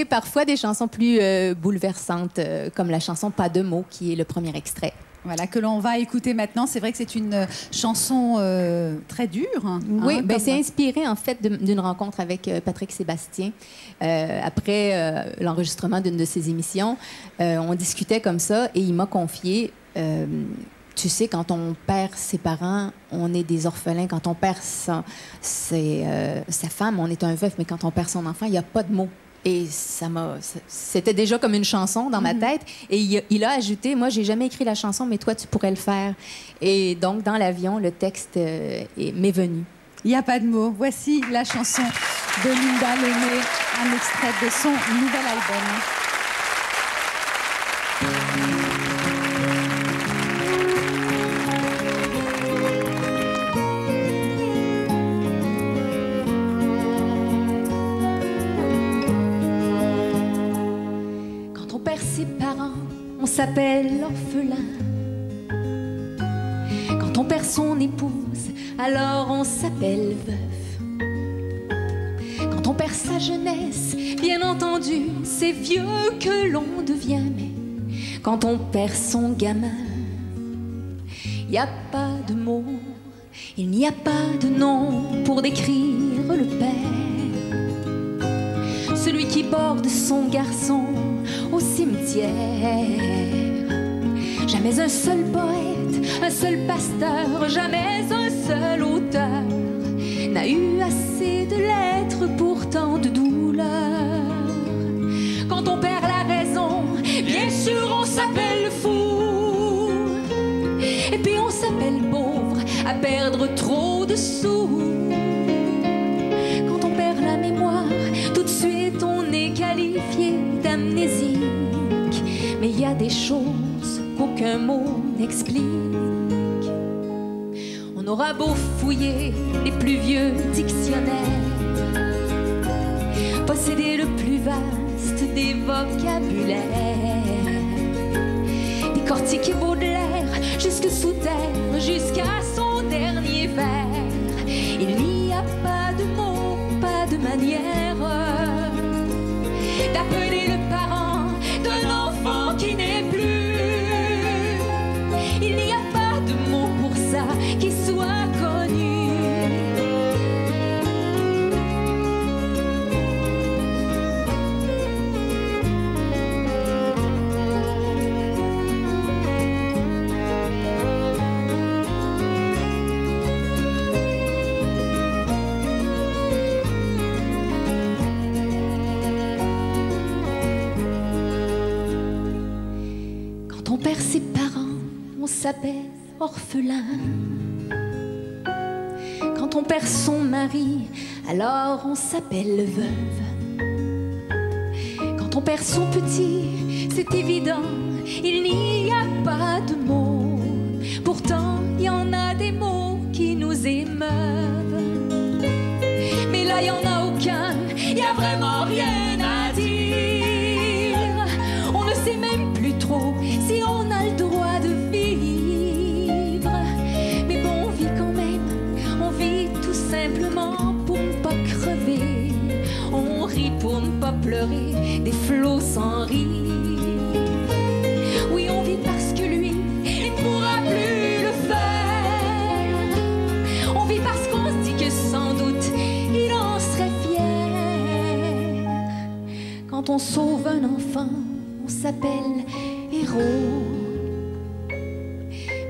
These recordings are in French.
parfois des chansons plus bouleversantes, comme la chanson Pas de mots, qui est le premier extrait. Voilà, que l'on va écouter maintenant. C'est vrai que c'est une chanson très dure. Oui, ben, c'est inspiré en fait d'une rencontre avec Patrick Sébastien. Après l'enregistrement d'une de ses émissions, on discutait comme ça et il m'a confié... tu sais, quand on perd ses parents, on est des orphelins. Quand on perd sa femme, on est un veuf. Mais quand on perd son enfant, il n'y a pas de mots. Et c'était déjà comme une chanson dans ma tête. Et il a ajouté, moi, j'ai jamais écrit la chanson, mais toi, tu pourrais le faire. Et donc, dans l'avion, le texte m'est venu. Il n'y a pas de mots. Voici la chanson de Linda Lemay, un extrait de son nouvel album. Ses parents, on s'appelle orphelin. Quand on perd son épouse, alors on s'appelle veuf. Quand on perd sa jeunesse, bien entendu, c'est vieux que l'on devient. Mais quand on perd son gamin, il n'y a pas de mots, il n'y a pas de nom pour décrire le père. Celui qui borde son garçon au cimetière. Jamais un seul poète, un seul pasteur, jamais un seul auteur n'a eu assez de lettres pour tant de douleurs. Quand on perd la raison, bien sûr on s'appelle fou. Et puis on s'appelle pauvre à perdre trop de sous. Quand on perd la mémoire, tout de suite on est qualifié d'amnésique. Mais il y a des choses qu'aucun mot n'explique. On aura beau fouiller les plus vieux dictionnaires, posséder le plus vaste des vocabulaires, décortiquer Baudelaire jusque sous terre, jusqu'à son dernier vers. Il n'y a pas de mots, pas de manière d'appeler le parent d'un enfant qui n'est plus. Il n'y a pas de mots pour ça qui soit connu. Quand on perd ses parents, on s'appelle orphelin. Quand on perd son mari, alors on s'appelle veuve. Quand on perd son petit, c'est évident, il n'y a pas de mots. Pourtant, il y en a des mots qui nous émeuvent. Mais là, il n'y en a aucun, il n'y a vraiment rien à dire. On ne sait même plus trop si on a le droit de vivre. Mais bon, on vit quand même, on vit tout simplement pour ne pas crever. On rit pour ne pas pleurer, des flots sans rire. Oui, on vit parce que lui, il ne pourra plus le faire. On vit parce qu'on se dit que sans doute, il en serait fier. Quand on sauve un enfant, on s'appelle héros.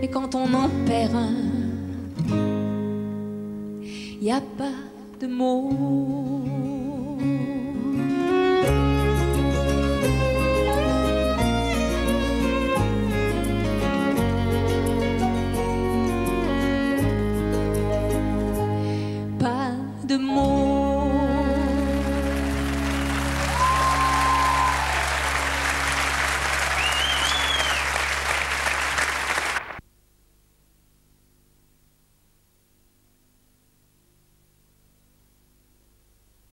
Mais quand on en perd un, il n'y a pas de mots.